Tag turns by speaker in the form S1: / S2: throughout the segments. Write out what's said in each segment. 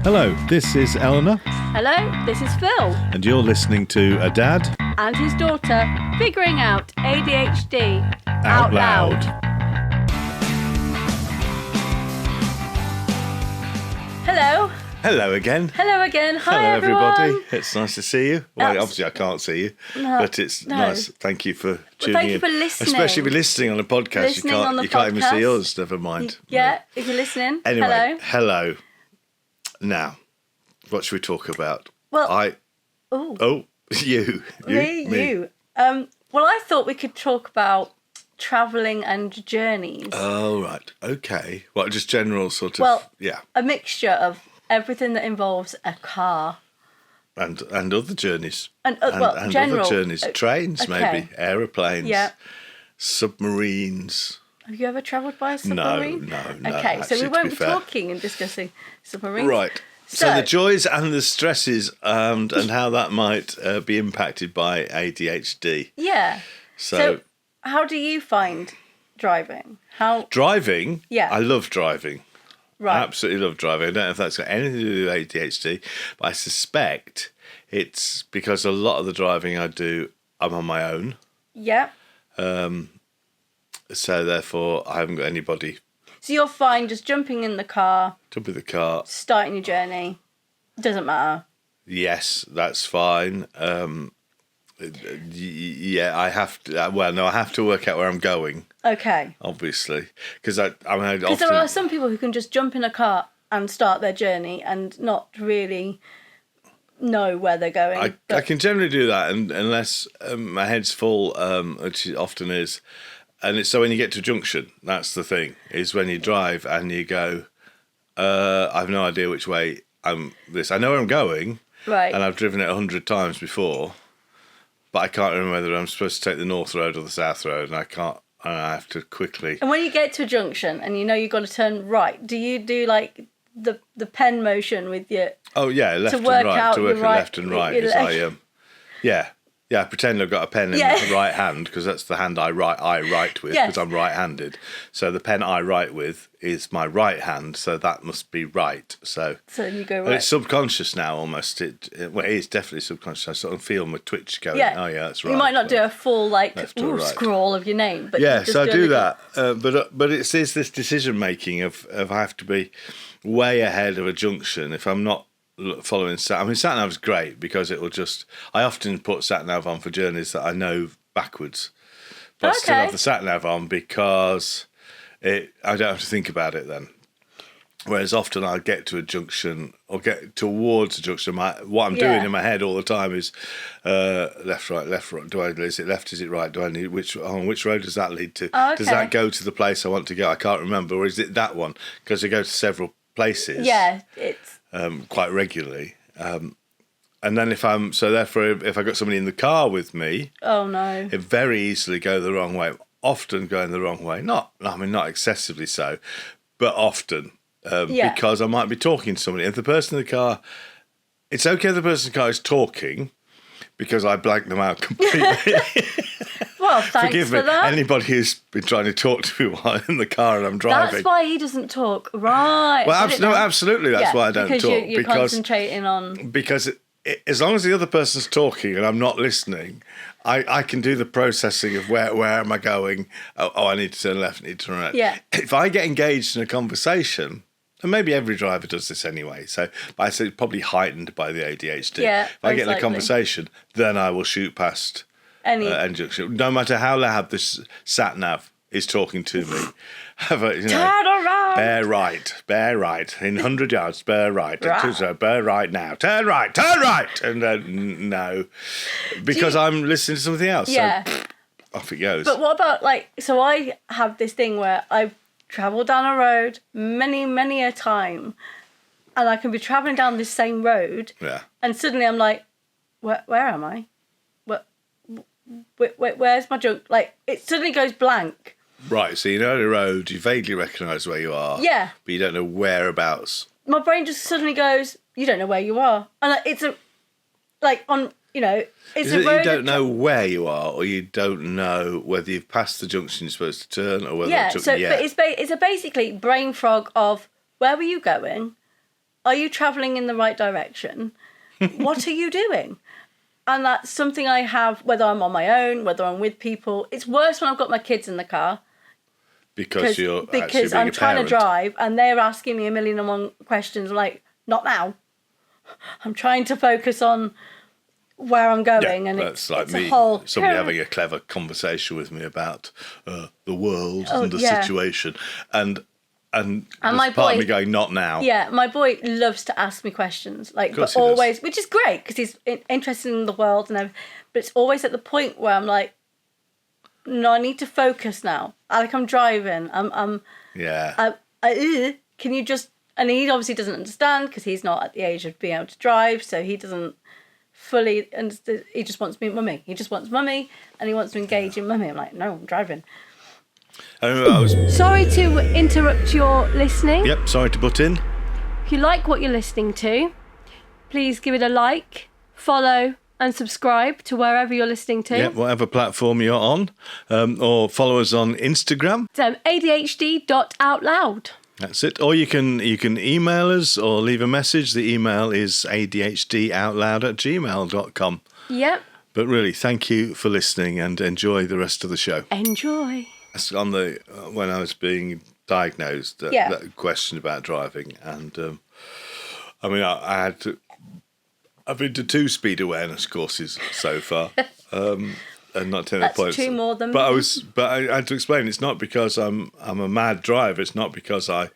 S1: Hello, this is Eleanor.
S2: Hello, this is Phil.
S1: And you're listening to a dad
S2: and his daughter figuring out ADHD
S1: out loud.
S2: Hello.
S1: Hello again.
S2: Hello again. Hi,
S1: Hello,
S2: everyone.
S1: everybody. It's nice to see you. Well, obviously I can't see you, but it's nice. Thank you for tuning
S2: thank
S1: in.
S2: you for listening.
S1: Especially if you're listening on a podcast. You can't even see us, never mind.
S2: Yeah, if you're listening.
S1: Anyway, hello. Now, what should we talk about?
S2: Well,
S1: you.
S2: Me. Well, I thought we could talk about travelling and journeys.
S1: Oh, right. Okay. Well, just general sort of,
S2: well,
S1: yeah.
S2: A mixture of everything that involves a car.
S1: And other journeys.
S2: And
S1: other journeys. Trains,
S2: okay.
S1: maybe. Aeroplanes.
S2: Yeah.
S1: Submarines.
S2: Have you ever travelled by a submarine?
S1: No.
S2: Okay,
S1: actually,
S2: so we won't be talking and discussing submarines.
S1: Right. So the joys and the stresses and how that might be impacted by ADHD.
S2: Yeah. So how do you find driving?
S1: Driving?
S2: Yeah.
S1: I love driving.
S2: Right.
S1: I absolutely love driving. I don't know if that's got anything to do with ADHD, but I suspect it's because a lot of the driving I do, I'm on my own.
S2: Yeah.
S1: So therefore, I haven't got anybody.
S2: So you're fine just jumping in the car.
S1: Jump in the car.
S2: Starting your journey. Doesn't matter.
S1: Yes, that's fine. Yeah, I have to. I have to work out where I'm going.
S2: Okay.
S1: Obviously, because there
S2: are some people who can just jump in a car and start their journey and not really know where they're going.
S1: I can generally do that, and unless my head's full, which it often is. And it's so when you get to a junction, that's the thing, is when you drive and you go, I have no idea which way I know where I'm going,
S2: right?
S1: And I've driven it 100 times before, but I can't remember whether I'm supposed to take the North Road or the South Road, and I have to quickly.
S2: And when you get to a junction and you know you've got to turn right, do you do like the pen motion with your...
S1: Oh, yeah, left and right, to work at left and right. Yeah, I pretend I've got a pen in my right hand because that's the hand I write with because I'm right-handed. So the pen I write with is my right hand, so that must be right. So
S2: you go right.
S1: But it's subconscious now almost. It is definitely subconscious. I sort of feel my twitch going, oh yeah, that's right.
S2: You might not do a full scroll of your name, but
S1: so I do that. But it's this decision-making of I have to be way ahead of a junction if I'm not following sat-nav is great because it will I often put sat-nav on for journeys that I know backwards, but I still have the sat-nav on because I don't have to think about it then. Whereas often I'll get to a junction or get towards a junction. What I'm doing in my head all the time is left, right. Is it left? Is it right? Do I need which road does that lead to?
S2: Oh, okay.
S1: Does that go to the place I want to go? I can't remember. Or is it that one? Because I go to several places.
S2: Yeah, it's
S1: quite regularly. And then if I got somebody in the car with me,
S2: oh no,
S1: it very easily go the wrong way. Often going the wrong way. Not excessively so, but often. Because I might be talking to somebody. If the person in the car, it's okay if the person in the car is talking, because I blank them out completely.
S2: Well, thanks
S1: Forgive me.
S2: for that.
S1: Anybody who's been trying to talk to me while I'm in the car and I'm driving.
S2: That's why he doesn't talk, right?
S1: Well, absolutely. That's why I don't talk.
S2: You're concentrating on.
S1: Because as long as the other person's talking and I'm not listening, I can do the processing of where am I going? Oh, I need to turn left. I need to turn right.
S2: Yeah.
S1: If I get engaged in a conversation. And maybe every driver does this anyway. So, but I say probably heightened by the ADHD.
S2: Yeah,
S1: if I get in a conversation, then I will shoot past any junction. No matter how loud this sat nav is talking to me.
S2: Turn around.
S1: Bear right. In 100 yards, bear right. Bear right now. Turn right. And no, because I'm listening to something else.
S2: Yeah.
S1: So off it goes.
S2: But what about so I have this thing where I've travel down a road many a time, and I can be traveling down this same road, and suddenly I'm like, where am I? Where's my junk? It suddenly goes blank.
S1: Right, so you know the road, you vaguely recognise where you are, but you don't know whereabouts. My
S2: brain just suddenly goes, you don't know where you are, and it's a it's a road.
S1: You don't know where you are, or you don't know whether you've passed the junction you're supposed to turn, or whether
S2: but it's basically brain fog of where were you going, are you travelling in the right direction? What are you doing? And that's something I have, whether I'm on my own, whether I'm with people. It's worse when I've got my kids in the car.
S1: Because
S2: I'm trying to drive and they're asking me a million and one questions. I'm like, not now. I'm trying to focus on where I'm going, and
S1: that's like
S2: it's
S1: me.
S2: A whole
S1: somebody having a clever conversation with me about the world and the situation, and my part of me going, not now.
S2: Yeah, my boy loves to ask me questions, but always, which is great because he's interested in the world and everything. But it's always at the point where I'm like, no, I need to focus now. Like, I'm driving. Can you just? And he obviously doesn't understand because he's not at the age of being able to drive, so he doesn't fully understand. He just wants mummy. He just wants mummy, and he wants to engage in mummy. I'm like, no, I'm driving. Sorry to interrupt your listening.
S1: Yep, sorry to butt in.
S2: If you like what you're listening to, please give it a like, follow, and subscribe to wherever you're listening to.
S1: Yep, whatever platform you're on, or follow us on Instagram.
S2: So adhd.outloud.
S1: That's it. Or you can email us or leave a message. The email is adhdoutloud@gmail.com.
S2: Yep.
S1: But really, thank you for listening and enjoy the rest of the show.
S2: Enjoy.
S1: On when I was being diagnosed, that question about driving, and I've been to 2 speed awareness courses so far, and not 10
S2: That's
S1: points.
S2: 2 more than
S1: but
S2: me.
S1: I had to explain. It's not because I'm a mad driver. It's not because I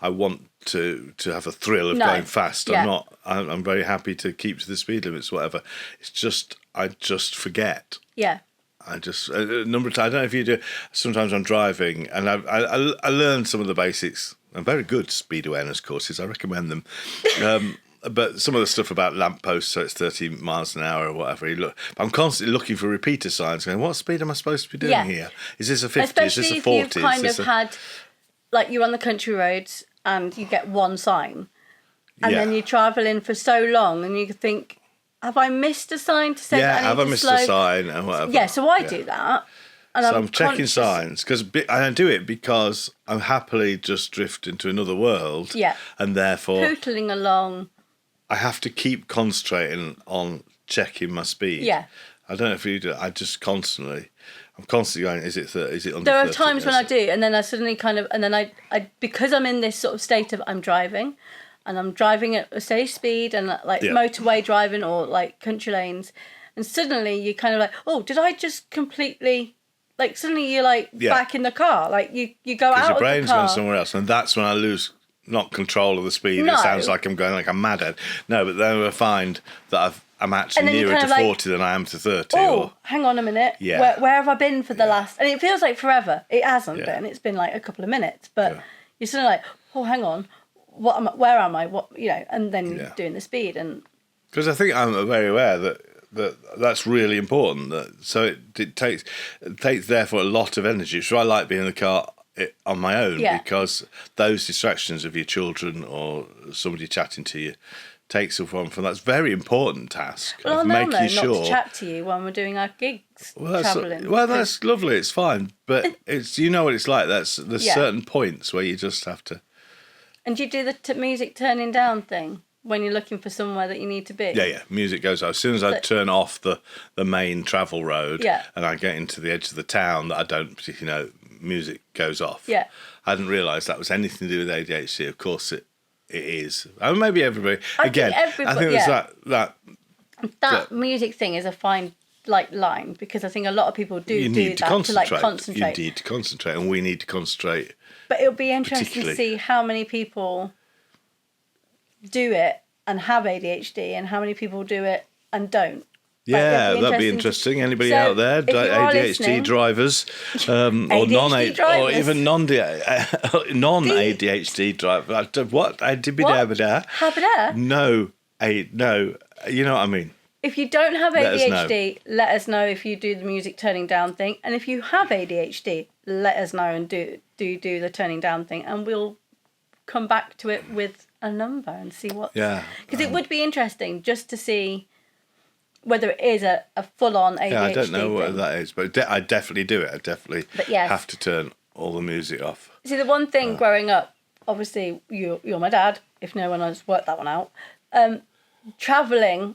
S1: want to have a thrill of going fast.
S2: Yeah.
S1: I'm not. I'm very happy to keep to the speed limits, whatever. It's just I just forget.
S2: Yeah.
S1: I just a number of times. I don't know if you do. Sometimes I'm driving, and I learned some of the basics. And very good speed awareness courses. I recommend them. But some of the stuff about lampposts, so it's 30 miles an hour or whatever. I'm constantly looking for repeater signs, going, what speed am I supposed to be doing here? Is this a 50?
S2: Especially
S1: is this a 40?
S2: if you've kind of had, like, you're on the country roads and you get one sign, and then you travel in for so long, and you think, have I missed a sign to say that I need to
S1: have I missed a sign and whatever?
S2: Yeah, so I do that. And
S1: so I'm checking signs, and I do it because I'm happily just drift into another world.
S2: Yeah.
S1: And therefore...
S2: pootling along.
S1: I have to keep concentrating on checking my speed.
S2: Yeah.
S1: I don't know if you do. I'm constantly going, is it 30? Is it under 30?
S2: There are times when I do, and then I suddenly I because I'm in this sort of state of I'm driving, and I'm driving at a steady speed, and motorway driving or like country lanes, and suddenly you're kind of like, oh, did I just completely, like, suddenly you're like back in the car, like you go out of the car.
S1: Your brain's gone somewhere else, and that's when I lose not control of the speed. No. It sounds like I'm going like I'm mad at. No, but then I find that I'm actually nearer to 40 than I am to 30.
S2: Oh, hang on a minute.
S1: Yeah.
S2: Where have I been for the last... And it feels like forever. It hasn't been. It's been like a couple of minutes. But you're sort of like, oh, hang on. Where am I? What, and then you're doing the speed. And
S1: because I think I'm very aware that's really important. So it takes therefore a lot of energy. So I like being in the car on my own because those distractions of your children or somebody chatting to you takes us from that's a very important task.
S2: Well, not to chat to you when we're doing our gigs, travelling.
S1: Well, that's lovely. It's fine, but it's what it's like. There's certain points where you just have to.
S2: And do you do the music turning down thing when you're looking for somewhere that you need to be?
S1: Yeah. Music goes off as soon as I turn off the main travel road. And I get into the edge of the town that I don't particularly know. Music goes off.
S2: Yeah.
S1: I hadn't realised that was anything to do with ADHD. Of course it is. I mean, maybe everybody. I think there's
S2: that music thing is a fine line because I think a lot of people do that to concentrate.
S1: You need to concentrate, and we need to concentrate.
S2: But it'll be interesting to see how many people do it and have ADHD, and how many people do it and don't.
S1: Yeah, that'd be interesting. Anybody out there, ADHD drivers, or or even non-ADHD drivers? What? No. You know what I mean.
S2: If you don't have ADHD, let us know if you do the music turning down thing, and if you have ADHD, let us know and do the turning down thing, and we'll come back to it with a number and see what.
S1: Yeah.
S2: Because it would be interesting just to see whether it is a full-on ADHD
S1: I don't know what
S2: thing.
S1: that is, but I definitely do it. I definitely have to turn all the music off.
S2: See, the one thing growing up obviously you're my dad, if no one has worked that one out, travelling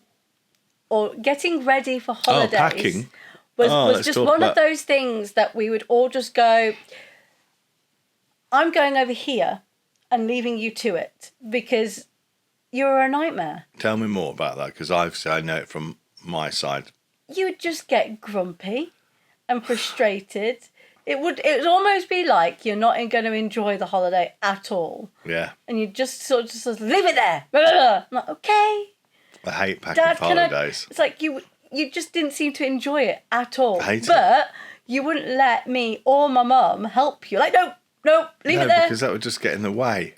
S2: or getting ready for holidays
S1: packing.
S2: was just one of those things that we would all just go, I'm going over here and leaving you to it because you're a nightmare.
S1: Tell me more about that, because I know it from my side.
S2: You would just get grumpy and frustrated. It would almost be like you're not going to enjoy the holiday at all.
S1: Yeah.
S2: And you just sort of leave it there. I'm like, okay.
S1: I hate packing for holidays.
S2: It's like you just didn't seem to enjoy it at all.
S1: I hate it.
S2: But you wouldn't let me or my mum help you. Like, no, leave it there.
S1: Because that would just get in the way.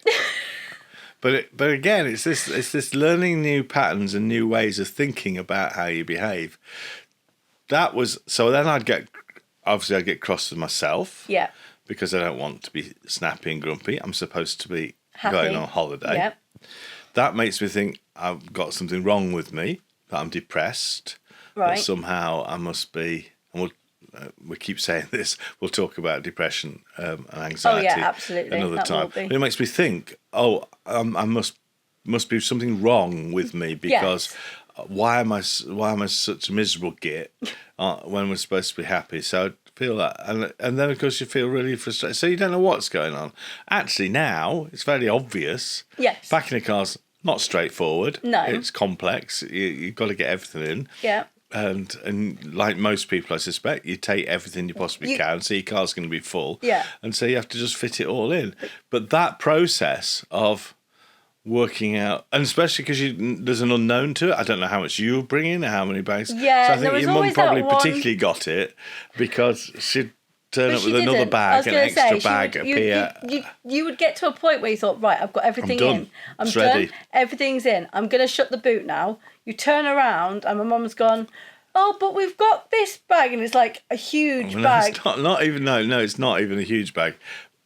S1: But again, it's this learning new patterns and new ways of thinking about how you behave. So then I'd get cross with myself.
S2: Yeah.
S1: Because I don't want to be snappy and grumpy. I'm supposed to be
S2: happy.
S1: Going on holiday.
S2: Yeah.
S1: That makes me think I've got something wrong with me, that I'm depressed.
S2: Right.
S1: That somehow I must be, and we keep saying this, we'll talk about depression and anxiety
S2: absolutely.
S1: another
S2: That
S1: time.
S2: will be.
S1: But it makes me think, I must be something wrong with me, because why am I such a miserable git when we're supposed to be happy? So I feel that, and then of course you feel really frustrated. So you don't know what's going on. Actually, now it's very obvious.
S2: Yes.
S1: Packing a car's not straightforward.
S2: No.
S1: It's complex. You've got to get everything in.
S2: Yeah.
S1: And like most people, I suspect, you take everything you possibly can, so your car's going to be full.
S2: Yeah.
S1: And so you have to just fit it all in. But that process of working out, and especially because there's an unknown to it. I don't know how much you bring in, how many bags.
S2: Yeah,
S1: so I think your mum probably particularly got it, because she'd turn up with another bag, an extra bag appear.
S2: You would get to a point where you thought, right, I've got everything in. I'm
S1: it's
S2: done.
S1: ready.
S2: Everything's in. I'm going to shut the boot now. You turn around and my mum's gone, oh, but we've got this bag. And it's like a huge bag.
S1: It's not even, no, it's not even a huge bag.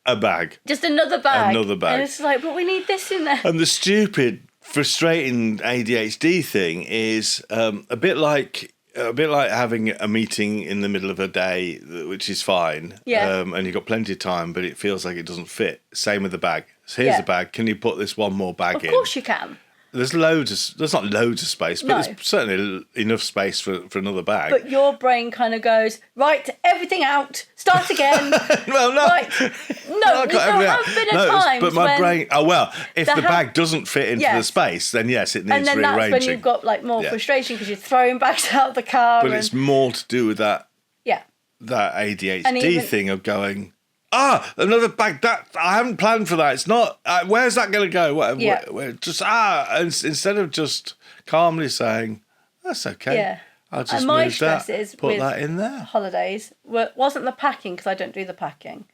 S1: A bag.
S2: Just another bag.
S1: Another bag.
S2: And it's like, but we need this in there.
S1: And the stupid, frustrating ADHD thing is a bit like having a meeting in the middle of a day, which is fine.
S2: Yeah.
S1: And you've got plenty of time, but it feels like it doesn't fit. Same with the bag. So here's the bag. Can you put this one more bag in?
S2: Of course you can.
S1: There's not loads of space, but there's certainly enough space for another bag.
S2: But your brain kind of goes, right, everything out, start again.
S1: Well, no.
S2: Right. No, there have been times
S1: but my brain, if the bag doesn't fit into the
S2: Yes.
S1: space, then yes, it needs
S2: and then
S1: rearranging.
S2: that's when you've got like more frustration because you're throwing bags out of the car.
S1: But it's more to do with that
S2: yeah,
S1: that ADHD thing of going, another bag. That I haven't planned for that. It's not. Where's that going to go? Instead of just calmly saying, "That's okay."
S2: Yeah.
S1: I'll just
S2: my
S1: move
S2: stress
S1: that.
S2: is
S1: Put
S2: with
S1: that in there.
S2: Holidays wasn't the packing because I don't do the packing.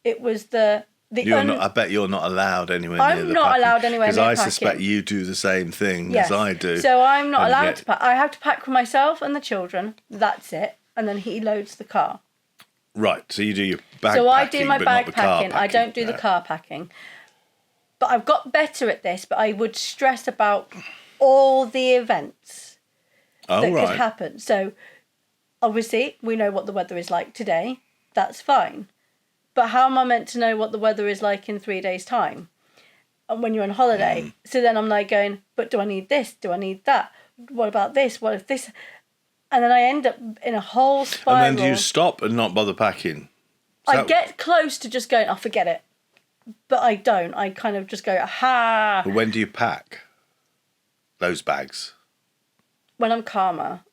S2: It was the.
S1: I bet you're not allowed anywhere near the packing.
S2: I'm not allowed anywhere near
S1: packing.
S2: Because
S1: I suspect you do the same thing
S2: yes.
S1: as I do.
S2: So I'm not allowed to pack. I have to pack for myself and the children. That's it. And then he loads the car.
S1: Right. So you do your bag
S2: So
S1: packing,
S2: I do my
S1: but
S2: bag
S1: not the car
S2: packing. I don't do the car packing. But I've got better at this. But I would stress about all the events that could happen. So obviously we know what the weather is like today. That's fine. But how am I meant to know what the weather is like in 3 days' time? And when you're on holiday. So then I'm like going, but do I need this? Do I need that? What about this? What if this? And then I end up in a whole spiral.
S1: And then do you stop and not bother packing?
S2: I get close to just going, forget it. But I don't. I kind of just go, aha.
S1: But when do you pack those bags?
S2: When I'm calmer.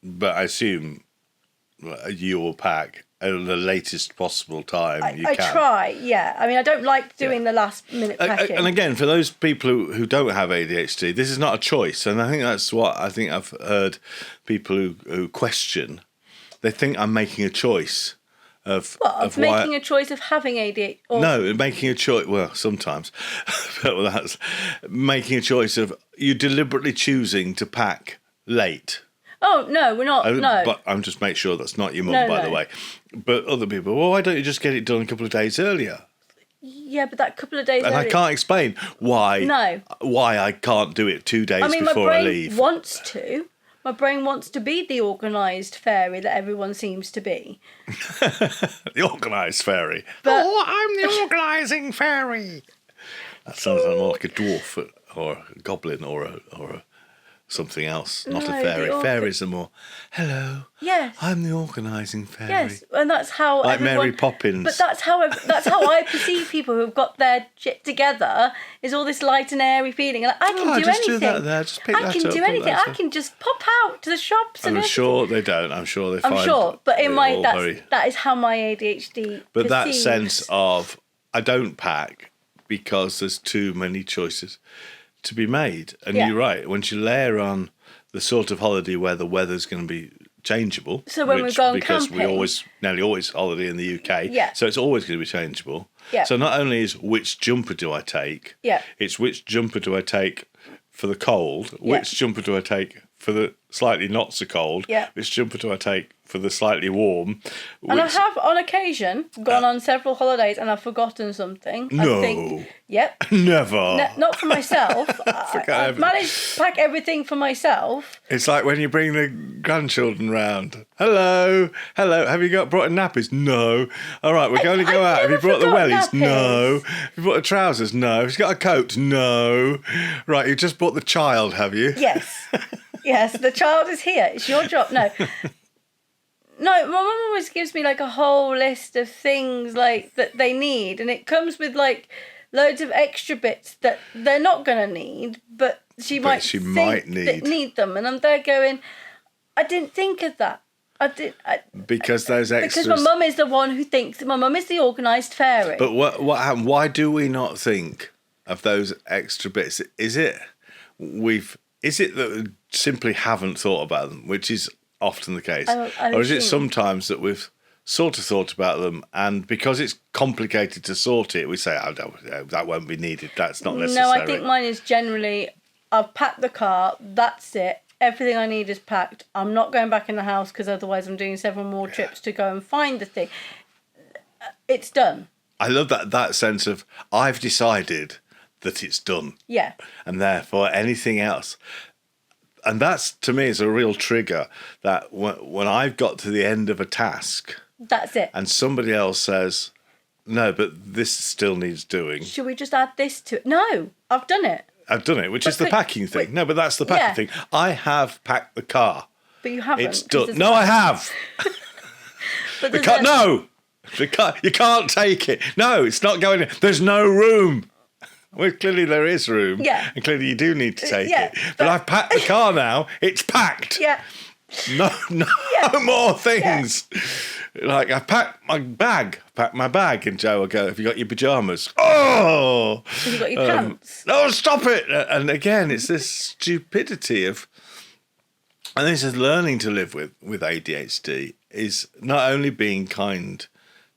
S1: But I assume you will pack at the latest possible time you can.
S2: I try, yeah. I mean, I don't like doing the last minute packing.
S1: And again, for those people who don't have ADHD, this is not a choice. And I think that's what I've heard people who question. They think I'm making a choice of
S2: making a choice of having ADHD.
S1: No, making a choice. Well, sometimes, but that's making a choice of you deliberately choosing to pack late.
S2: Oh no, we're not. No,
S1: but I'm just make sure that's not your mum, by the way. But other people, well, why don't you just get it done a couple of days earlier?
S2: Yeah, but that couple of days.
S1: And
S2: earlier,
S1: I can't explain why.
S2: No.
S1: Why I can't do it 2 days
S2: my
S1: before I
S2: brain
S1: leave.
S2: wants to, my brain wants to be the organised fairy that everyone seems to be.
S1: The organised fairy.
S2: But,
S1: I'm the organising fairy. That sounds more like a dwarf or a goblin or a something else, not a fairy. Fairies are more, hello,
S2: yes,
S1: I'm the organising fairy.
S2: Yes, and that's how
S1: like Mary Poppins.
S2: But that's how I perceive people who've got their shit together. Is all this light and airy feeling, and I can do
S1: just
S2: anything.
S1: Do that there. Just pick
S2: I
S1: that
S2: can
S1: up,
S2: do anything. I can just pop out to the shops.
S1: I'm sure they don't. I'm sure they find.
S2: I'm sure, but in my that is how my ADHD.
S1: But
S2: perceives.
S1: that sense of I don't pack because there's too many choices to be made, and you're right. Once you layer on the sort of holiday where the weather's going to be changeable.
S2: So when we're going
S1: because
S2: camping,
S1: we nearly always holiday in the UK. So it's always going to be changeable. So not only is which jumper do I take, it's which jumper do I take for the cold, which jumper do I take for the slightly not so cold, which jumper do I take for the slightly warm.
S2: And I have, on occasion, gone on several holidays and I've forgotten something.
S1: No.
S2: I think, yep.
S1: Never.
S2: Not for myself. I've managed to pack everything for myself.
S1: It's like when you bring the grandchildren round. Hello. Have you brought nappies? No. All right, we're going to go out. Have you brought the wellies?
S2: Nappies.
S1: No. Have you brought the trousers? No. Have you got a coat? No. Right, you just brought the child, have you?
S2: Yes. Yes, the child is here. It's your job. No. No, my mum always gives me like a whole list of things like that they need, and it comes with like loads of extra bits that they're not going to need, but she might need them, and I'm there going, I didn't think of that. Because
S1: those extras.
S2: Because my mum is the one who thinks my mum is the organised fairy.
S1: But what happened? Why do we not think of those extra bits? Is it that we simply haven't thought about them, which is often the case, or is it sometimes that we've sort of thought about them, and because it's complicated to sort it, we say, "Oh, no, that won't be needed. That's not necessary."
S2: No, I think mine is generally, I've packed the car. That's it. Everything I need is packed. I'm not going back in the house because otherwise I'm doing several more trips to go and find the thing. It's done. I
S1: love that sense of I've decided that it's done.
S2: Yeah.
S1: And therefore anything else. And that's, to me, is a real trigger that when I've got to the end of a task...
S2: That's it.
S1: And somebody else says, no, but this still needs doing.
S2: Should we just add this to it? No, I've done it.
S1: Which is the packing thing. No, but that's the packing thing. I have packed the car.
S2: But you haven't.
S1: It's done. No, I have.
S2: But
S1: no. The car, you can't take it. No, it's not going in. There's no room. Well, clearly there is room.
S2: Yeah.
S1: And clearly you do need to take it. But I've packed the car now. It's packed.
S2: Yeah.
S1: No more things. Yeah. Like, I packed my bag. And Joe will go, have you got your pyjamas? Oh!
S2: Have you got your pants?
S1: No, stop it. And again, it's this stupidity of... And this is learning to live with ADHD, is not only being kind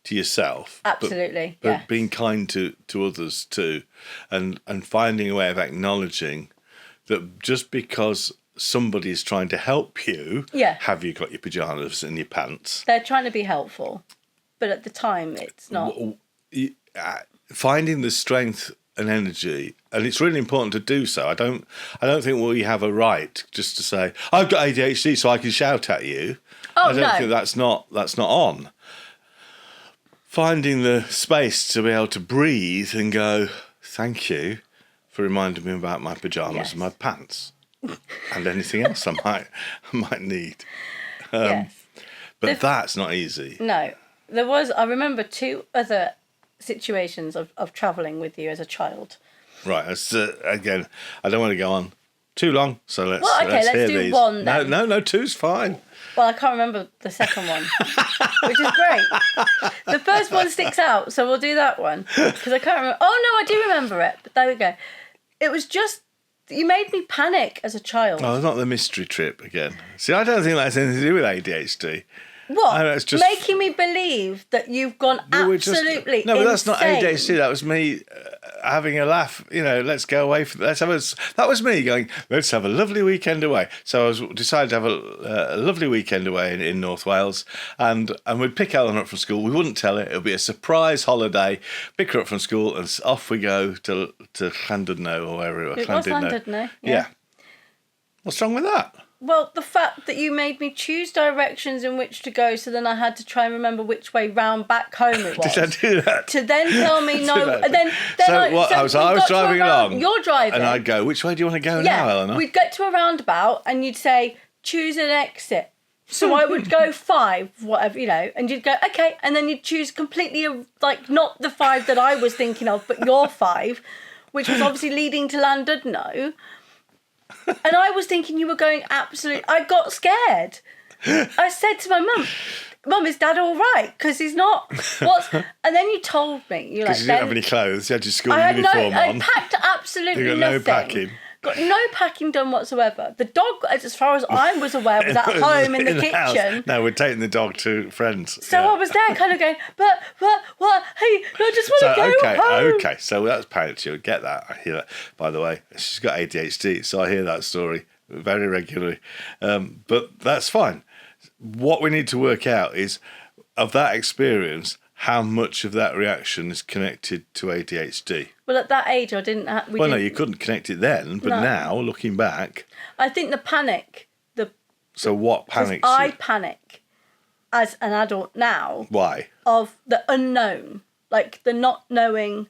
S1: to yourself,
S2: absolutely,
S1: but being kind to others too, and finding a way of acknowledging that just because somebody is trying to help you, have you got your pyjamas and your pants? They're trying
S2: to be helpful, but at the time it's not.
S1: Finding the strength and energy, and it's really important to do so. I don't think we have a right just to say I've got ADHD so I can shout at you. I don't think that's not on. Finding the space to be able to breathe and go, thank you for reminding me about my pyjamas and my pants and anything else I might need. But that's not easy.
S2: No. I remember 2 other situations of travelling with you as a child.
S1: Right. Again, I don't want to go on too long, so let's hear
S2: do
S1: these.
S2: one then.
S1: No, 2's fine.
S2: Well, I can't remember the second one, which is great. The first one sticks out, so we'll do that one. Because I can't remember. Oh, no, I do remember it. But there we go. It was just, you made me panic as a child.
S1: Oh, not the mystery trip again. See, I don't think that has anything to do with ADHD.
S2: What? It's just making me believe that you've gone absolutely insane.
S1: No, but that's not ADHD. That was me having a laugh. Let's go away. That was me going, let's have a lovely weekend away. So I decided to have a lovely weekend away in North Wales, and we'd pick Ellen up from school. We wouldn't tell her. It would be a surprise holiday. Pick her up from school, and off we go to Llandudno or wherever it was.
S2: It was Llandudno.
S1: Yeah. What's wrong with that?
S2: Well, the fact that you made me choose directions in which to go, so then I had to try and remember which way round back home it was.
S1: Did I do that?
S2: To then tell me no, and then
S1: I was driving along.
S2: You're driving,
S1: and I'd go, which way do you want to go now, Eleanor?
S2: We'd get to a roundabout, and you'd say, choose an exit. So I would go 5, whatever, and you'd go, okay, and then you'd choose completely, like, not the 5 that I was thinking of, but your 5, which was obviously leading to Llandudno. And I was thinking you were going absolute... I got scared. I said to my Mum, is Dad all right? Because he's not... And then you told me.
S1: Because you didn't have any clothes. You had your school uniform on.
S2: I packed absolutely nothing.
S1: You got no packing.
S2: Got no packing done whatsoever. The dog, as far as I was aware, was at home in the kitchen.
S1: House. No, we're taking the dog to friends.
S2: So I was there kind of going, but, what? Hey, I just want to go home.
S1: Okay, so that's parents. You get that. I hear that. By the way, she's got ADHD, so I hear that story very regularly. But that's fine. What we need to work out is, of that experience, how much of that reaction is connected to ADHD?
S2: Well, at that age, I didn't...
S1: No, you couldn't connect it then, but now, looking back...
S2: I think the panic...
S1: So what panics you?
S2: I panic as an adult now.
S1: Why?
S2: Of the unknown. Like, the not knowing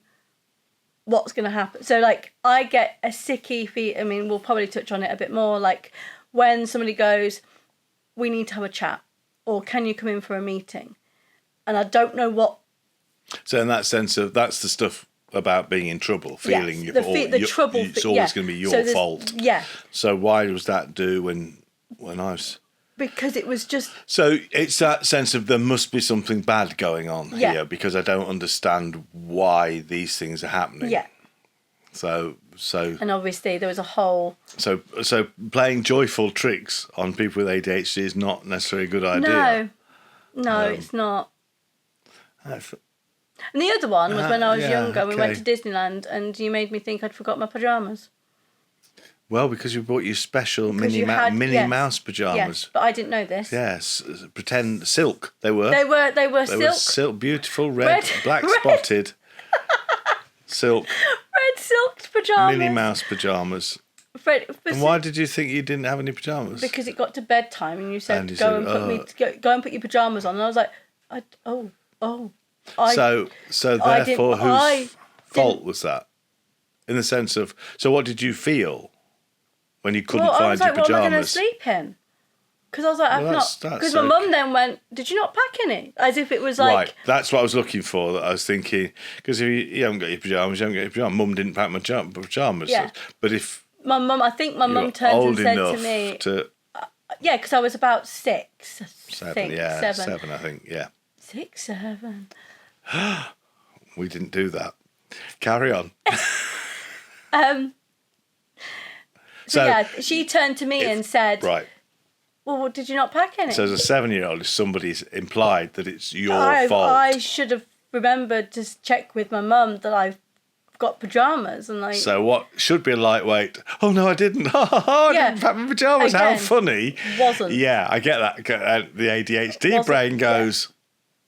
S2: what's going to happen. So, like, I get a sicky feet. I mean, we'll probably touch on it a bit more. Like, when somebody goes, we need to have a chat. Or can you come in for a meeting? And I don't know what...
S1: So in that sense of, that's the stuff about being in trouble, feeling
S2: trouble.
S1: It's always going to be your fault.
S2: Yeah.
S1: So why was that due when I was...
S2: Because it was just...
S1: So it's that sense of there must be something bad going on here because I don't understand why these things are happening.
S2: Yeah.
S1: So...
S2: And obviously there was a whole...
S1: So playing joyful tricks on people with ADHD is not necessarily a good idea.
S2: No, it's not. And the other one was when I was younger. We went to Disneyland, and you made me think I'd forgot my pajamas.
S1: Well, because you brought you special Minnie Mouse pajamas.
S2: Yes, but I didn't know this.
S1: Yes, pretend silk. They were.
S2: They were silk.
S1: Were silk, beautiful red black spotted silk.
S2: Red silk pajamas.
S1: Minnie Mouse pajamas. And why did you think you didn't have any pajamas?
S2: Because it got to bedtime and you said, go and put your pajamas on. And I was like, So therefore, whose fault was that? In the sense of, so what did you feel when you couldn't find your pajamas? What am I going to sleep in? Because I was like, because my mum then went, did you not pack any? As if it was like... Right,
S1: that's what I was looking for. That I was thinking, because if you haven't got your pajamas, you haven't got your pajamas. Mum didn't pack my pajamas.
S2: Yeah.
S1: But if...
S2: I think my mum turned and said to me... yeah, because I was about 6.
S1: Seven, I think, yeah.
S2: 6, 7.
S1: We didn't do that. Carry on.
S2: So she turned to me and said... Right. Well, did you not pack any?
S1: So as a 7-year-old, if somebody's implied that it's your fault...
S2: I should have remembered to check with my mum that I've got pajamas and
S1: So what should be a lightweight, oh no I didn't, I didn't pack my pajamas. Again, how funny.
S2: Wasn't.
S1: Yeah, I get that. The ADHD brain goes,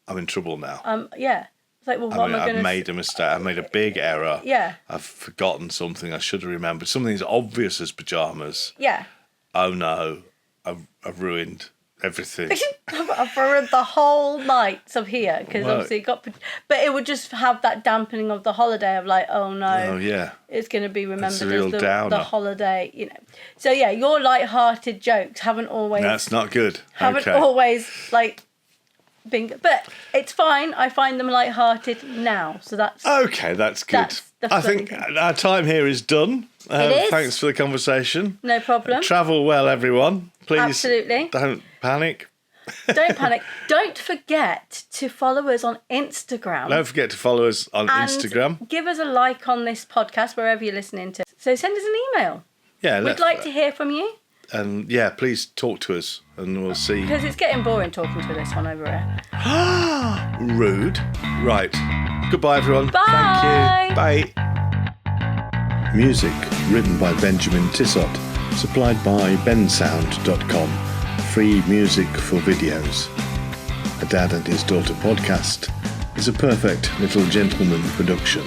S1: I'm in trouble now.
S2: Yeah. It's like, well, what am I going to...
S1: I've made a mistake. I've made a big error.
S2: Yeah.
S1: I've forgotten something I should have remembered. Something as obvious as pajamas.
S2: Yeah.
S1: Oh no, I've ruined everything.
S2: I've ruined the whole night of here because obviously it got... But it would just have that dampening of the holiday of like, oh no.
S1: Oh yeah.
S2: It's going to be remembered
S1: as
S2: the holiday, you know. So yeah, your light-hearted jokes haven't always...
S1: That's not good.
S2: Haven't always like... But it's fine. I find them light-hearted now, so that's
S1: okay. That's good. I think our time here is done.
S2: It is.
S1: Thanks for the conversation.
S2: No problem.
S1: Travel well, everyone. Please,
S2: absolutely.
S1: Don't panic.
S2: Don't panic. Don't forget to follow us on Instagram.
S1: Don't forget to follow us on Instagram.
S2: Give us a like on this podcast wherever you're listening to. So send us an email.
S1: Yeah,
S2: we'd like to hear from you.
S1: And yeah, please talk to us and we'll see.
S2: Because it's getting boring talking to this one over here.
S1: Rude. Right. Goodbye, everyone.
S2: Bye.
S1: Thank you. Bye. Music written by Benjamin Tissot. Supplied by bensound.com. Free music for videos. A Dad and His Daughter podcast is a Perfect Little Gentleman production.